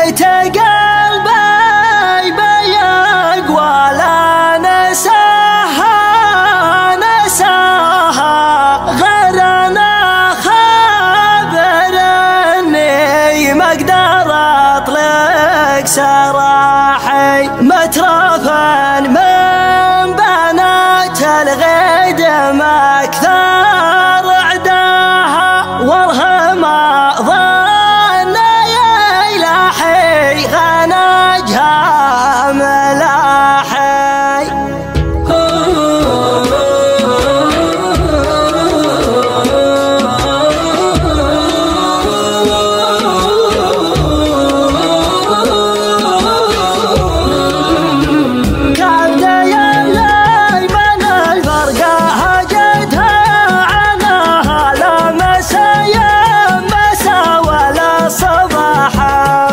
ليت قلبي بيقوى لا نساها غير أنا خبرني ما أقدر أطلق سراحي مترفا من بنات الغدم أكثر عداها والهم ظن يلاحي غنجها ملاحي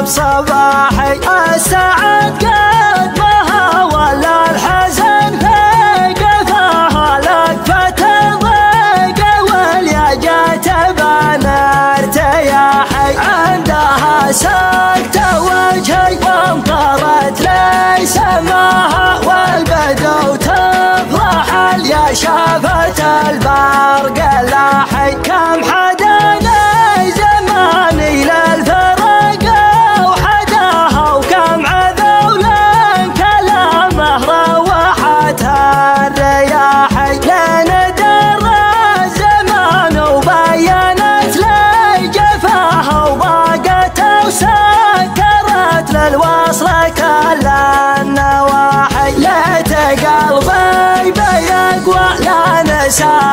صباحي السعد قدمها ولا الحزن في قفاها لقفة ضيق واليا جات بنا ارتياحي عندها سكت وجهي وامطرت لي سماها والبدو تفرح اليا شافت البرق لاحي كم حداني زماني للفرق الرياحي لين درى الزمان وبينت لي جفاها وضاقت وسكرت للوصل كل النواحي ليت قلبي بيقوى لا نساها